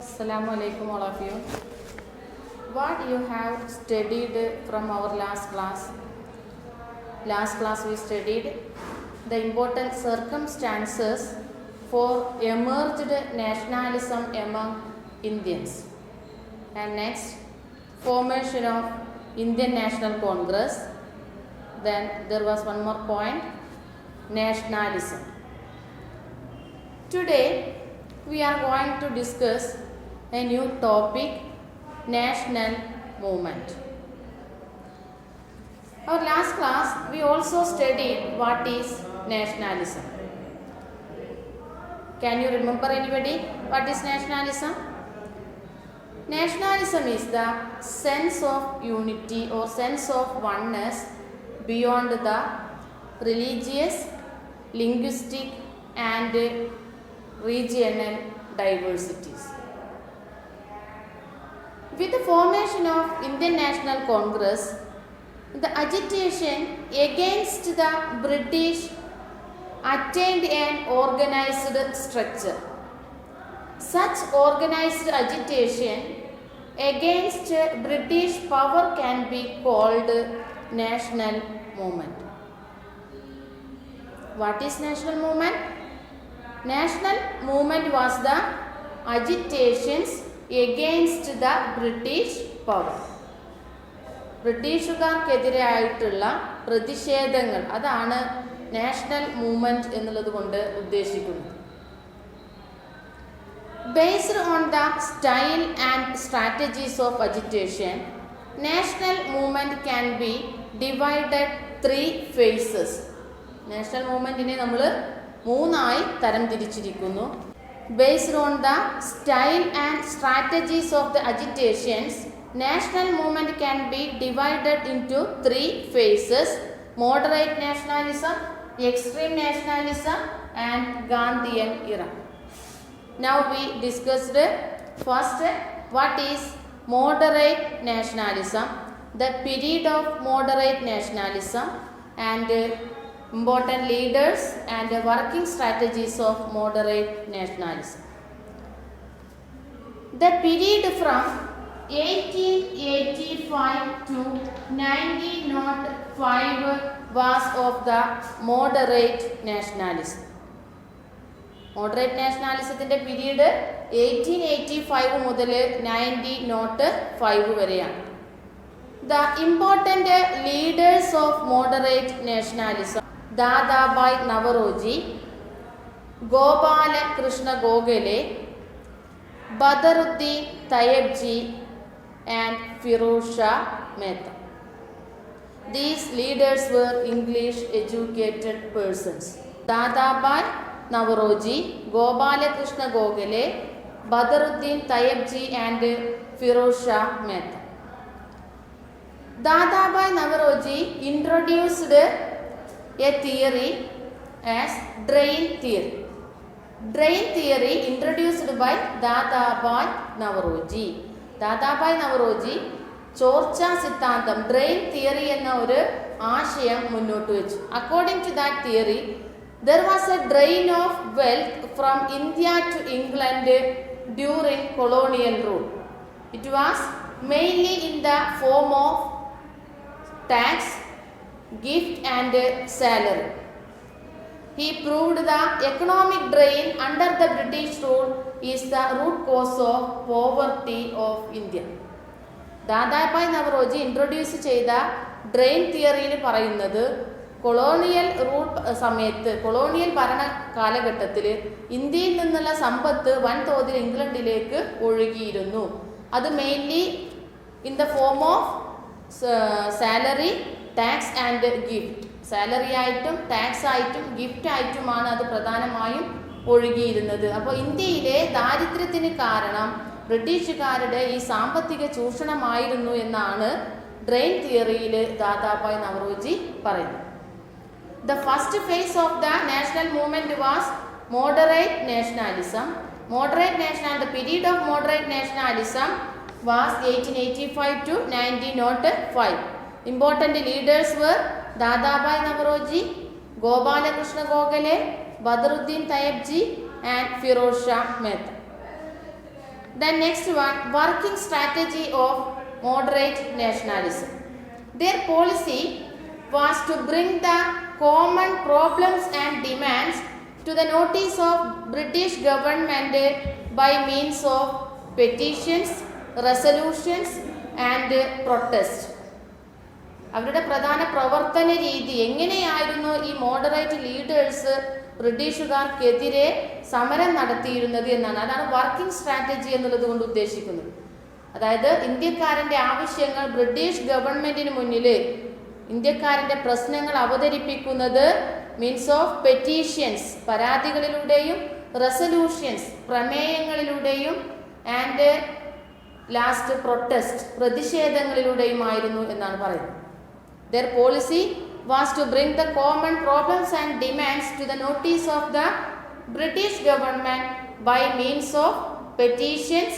Assalamu alaikum all of you. What you have studied from our last class? Last class we studied the important circumstances for emerged nationalism among Indians. And next, formation of Indian National Congress. Then there was one more point, nationalism. Today we are going to discuss a new topic, national movement. Our last class we also studied what is nationalism. Can you remember anybody what is nationalism? Nationalism is the sense of unity or sense of oneness beyond the religious, linguistic and regional diversities. With the formation of Indian National Congress, the agitation against the British attained an organized structure. Such organized agitation against British power can be called national movement. What is national movement? National movement was the agitations against the British power. ബ്രിട്ടീഷുകാർക്കെതിരായിട്ടുള്ള പ്രതിഷേധങ്ങൾ അതാണ് national movement എന്നുള്ളത് കൊണ്ട് ഉദ്ദേശിക്കുന്നത്. Based on the style and strategies of agitation, national movement can be divided three phases. National മൂവ്മെന്റിനെ നമ്മൾ മൂന്നായി തരംതിരിച്ചിരിക്കുന്നു. Based on the style and strategies of the agitations, national movement can be divided into three phases: moderate nationalism, extreme nationalism and Gandhian era. Now we discussed first what is moderate nationalism, the period of moderate nationalism and important leaders and working strategies of moderate nationalism. The period from 1885 to 1905 was of the moderate nationalism. Moderate nationalismത്തിന്റെ period 1885 മുതൽ 1905 വരെയാണ്. The important leaders of moderate nationalism: Dadabhai Naoroji, Gopala Krishna Gokhale, Badaruddin തയ്യബ്ജി and Firoz Shah Mehta. These leaders were English educated persons. Dadabhai Navroji, Gopala Krishna Gokhale, Badruddin Tayyabji and Firoz Shah Mehta. Dadabhai Navroji introduced a theory as drain theory. Drain theory introduced by Dadabhai Navroji. Dadabhai Naoroji ചോർച്ച സിദ്ധാന്തം drain theory എന്ന ഒരു ആശയം മുന്നോട്ട് വെച്ചു. According to that theory, there was a drain of wealth from India to England during colonial rule. It was mainly in the form of tax, gift and salary. He proved the economic drain under the British rule is the root cause of poverty of India. Dadabhai Naoroji introduce ചെയ്ത drain തിയറിയിൽ പറയുന്നത് colonial rule സമയത്ത്, colonial ഭരണ കാലഘട്ടത്തിൽ ഇന്ത്യയിൽ നിന്നുള്ള സമ്പത്ത് വൻതോതിൽ ഇംഗ്ലണ്ടിലേക്ക് ഒഴുകിയിരുന്നു. അത് mainly in the form of salary, tax and gift. Salary ആയിട്ടും ടാക്സ് ആയിട്ടും ഗിഫ്റ്റ് ആയിട്ടുമാണ് അത് പ്രധാനമായും ഒഴുകിയിരുന്നത്. അപ്പോൾ ഇന്ത്യയിലെ ദാരിദ്ര്യത്തിന് കാരണം ബ്രിട്ടീഷുകാരുടെ ഈ സാമ്പത്തിക ചൂഷണമായിരുന്നു എന്നാണ് ഡ്രെയിൻ തിയറിയിൽ ദാദാഭായ് നവറോജി പറയുന്നത്. The first phase of the national movement was moderate nationalism. The period of moderate nationalism was 1885 to 1905. Important leaders were Dadabhai Navroji, Gopala Krishna Gokhale, Badruddin Tayyabji and Firoz Shah Mehta. Then next one, working strategy of moderate nationalism. Their policy was to bring the common problems and demands to the notice of British government by means of petitions, resolutions and protest. അവരുടെ പ്രധാന പ്രവർത്തന രീതി എങ്ങനെയായിരുന്നു ഈ moderate leaders ബ്രിട്ടീഷുകാർക്കെതിരെ സമരം നടത്തിയിരുന്നത് എന്നാണ്. അതാണ് വർക്കിംഗ് സ്ട്രാറ്റജി എന്നുള്ളത് കൊണ്ട് ഉദ്ദേശിക്കുന്നത്. അതായത് ഇന്ത്യക്കാരൻ്റെ ആവശ്യങ്ങൾ ബ്രിട്ടീഷ് ഗവൺമെന്റിന് മുന്നിൽ ഇന്ത്യക്കാരൻ്റെ പ്രശ്നങ്ങൾ അവതരിപ്പിക്കുന്നത് മീൻസ് ഓഫ് പെറ്റീഷൻസ് പരാതികളിലൂടെയും റെസൊല്യൂഷൻസ് പ്രമേയങ്ങളിലൂടെയും ആൻഡ് ലാസ്റ്റ് പ്രൊട്ടസ്റ്റ് പ്രതിഷേധങ്ങളിലൂടെയുമായിരുന്നു എന്നാണ് പറയുന്നത്. Their policy was to bring the common problems and demands to the notice of the British government by means of petitions,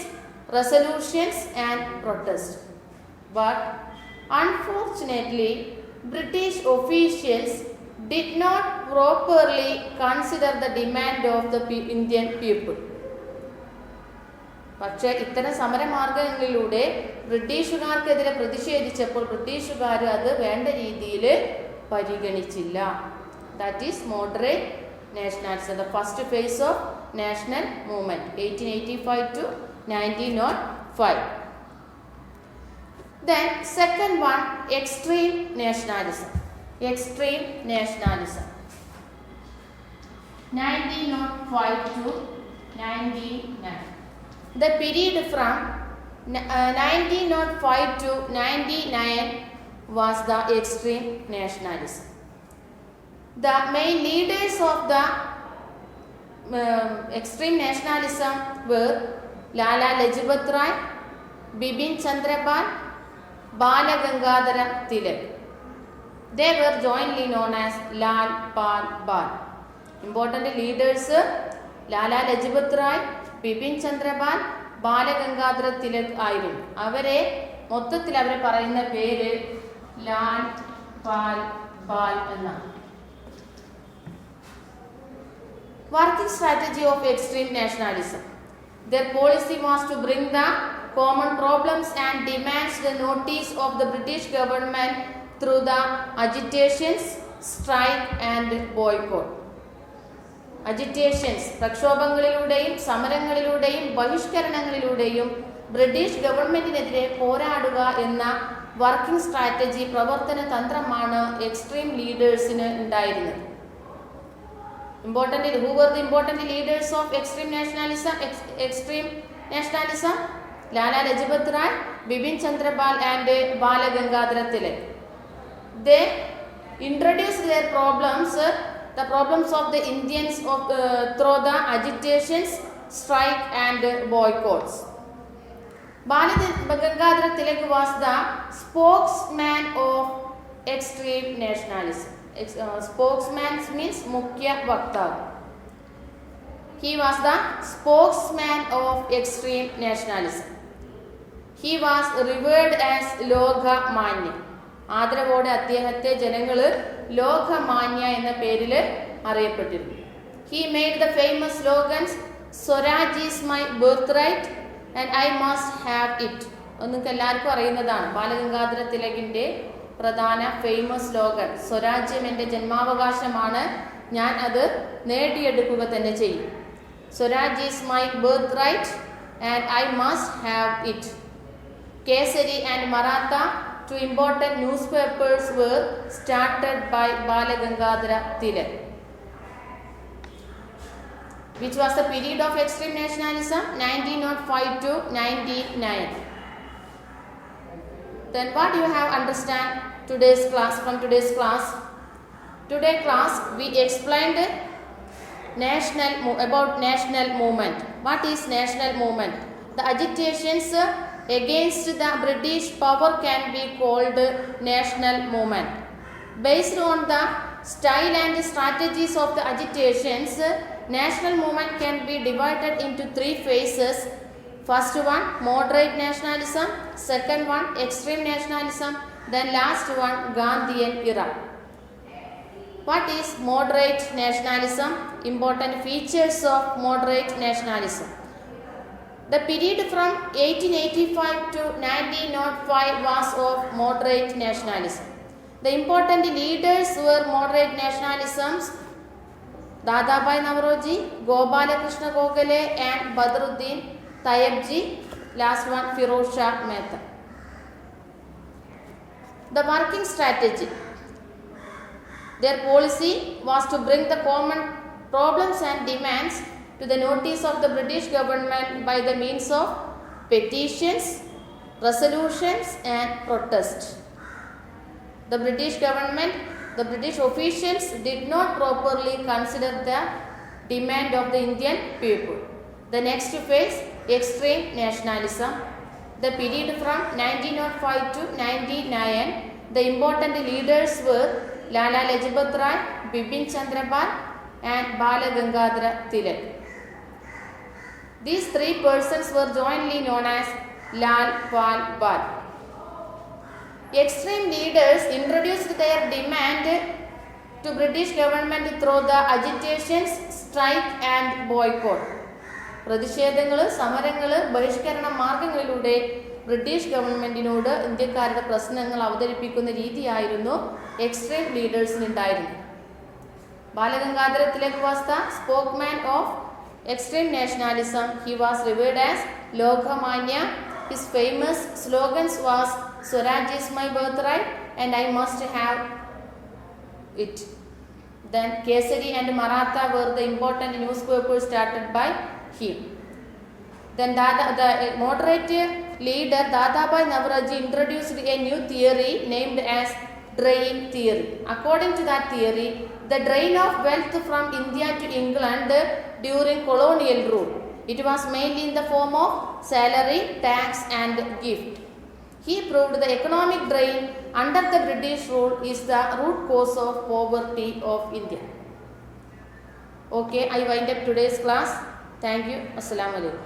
resolutions and protest. But unfortunately, British officials did not properly consider the demand of the Indian people. പക്ഷേ ഇത്തരം സമരമാർഗങ്ങളിലൂടെ ബ്രിട്ടീഷുകാർക്കെതിരെ പ്രതിഷേധിച്ചപ്പോൾ ബ്രിട്ടീഷുകാർ അത് വേണ്ട രീതിയിൽ പരിഗണിച്ചില്ല. That is moderate nationalism, the first phase of national movement 1885 to 1905. Then second one, extreme nationalism. Extreme nationalism 1905 to 1909. The period from 1905 to 1909 was the extreme nationalism. The main leaders of the extreme nationalism were Lala Lajpat Rai, Bipin Chandra Pal, Bala Gangadhara Tilak. They were jointly known as Lal Pal Bal. Important leaders Lala Lajpat Rai, Bipin Chandra Pal, Balagangadhara Tilak ആയിരുന്നു. അവരെ മൊത്തത്തിൽ അവരെ പറയുന്ന പേര് ലാൽ പാൽ ബാൽ എന്നാണ്. Working strategy of extreme nationalism. Their policy was to bring the common problems and demands the notice of the British government through the agitations, strike and boycott. Agitations പ്രക്ഷോഭങ്ങളിലൂടെയും സമരങ്ങളിലൂടെയും ബഹിഷ്കരണങ്ങളിലൂടെയും ബ്രിട്ടീഷ് ഗവൺമെന്റിനെതിരെ പോരാടുക എന്ന വർക്കിംഗ് സ്ട്രാറ്റജി പ്രവർത്തന തന്ത്രമാണ് extreme ലീഡേഴ്സിന് ഉണ്ടായിരുന്നത്. Who were the important leaders of extreme nationalism? Lala Lajpat Rai, Bipin Chandra Pal and Bala Gangadhara Tilak. They introduced their problems, the problems of the Indians through the agitations, strike and boycotts. Bala Gangadhara Tilak was the spokesman of extreme nationalism. Spokesman means Mukhya Vakta. He was the spokesman of extreme nationalism. He was revered as Lokmanya. ആദരവോടെ അദ്ദേഹത്തെ ജനങ്ങൾ ലോകമാന്യ എന്ന പേരിൽ അറിയപ്പെട്ടിരുന്നു. He made the famous slogans Swaraj is my birthright and I must have it. ഒന്നും എല്ലാവർക്കും അറിയുന്നതാണ്. ബാലഗംഗാധര തിലകിന്റെ പ്രധാന famous slogan സ്വരാജ്യം എൻ്റെ ജന്മാവകാശമാണ്, ഞാൻ അത് നേടിയെടുക്കുക തന്നെ ചെയ്യും. Swaraj is my birthright and I must have it. Kesari and Maratha, two important newspapers, were started by Bala Gangadhara Tilak. Which was the period of extreme nationalism? 1905 to 1909. Then what you have understand today's class? From today's class, we explained about national movement. What is national movement? The agitations against the British power can be called national movement. Based on the style and strategies of the agitations, national movement can be divided into three phases. First one, moderate nationalism. Second one, extreme nationalism. Then last one, Gandhian era. What is moderate nationalism? Important features of moderate nationalism. The period from 1885 to 1905 was of moderate nationalism. The important leaders were moderate nationalisms: Dadabhai Naoroji, Gopalakrishna Gokhale and Badruddin Tayyabji. Last one, Firoz Shah Mehta. The working strategy. Their policy was to bring the common problems and demands to the notice of the British government by the means of petitions, resolutions and protests. The British government, the British officials did not properly consider the demand of the Indian people. The next phase, extreme nationalism. The period from 1905 to 1909, the important leaders were Lala Lajpat Rai, Bipin Chandra Pal and Bala Gangadhara Tilak. These three persons were jointly known as Lal Pal Bal. Extreme leaders introduced their demand to British government through the agitations, strike and boycott. പ്രതിഷേധങ്ങൾ, സമരങ്ങൾ, ബഹിഷ്കരണ മാർഗങ്ങളിലൂടെ British ഗവൺമെൻറ്റിനോട് ഇന്ത്യക്കാരുടെ പ്രശ്നങ്ങൾ അവതരിപ്പിക്കുന്ന രീതിയായിരുന്നു extreme ലീഡേഴ്സിനുണ്ടായിരുന്നത്. Balagangadhara Tilak was the spokesman of extreme nationalism. He was revered as Lokmanya. His famous slogans was Swaraj is my birthright and I must have it. Then Kesari and Maratha were the important newspapers started by him. Then the moderate leader Dadabhai Naoroji introduced a new theory named as drain theory. According to that theory, the drain of wealth from India to England during colonial rule, it was mainly in the form of salary, tax and gift. He proved the economic drain under the British rule is the root cause of poverty of India. Okay, I wind up today's class. Thank you. Assalamu alaikum.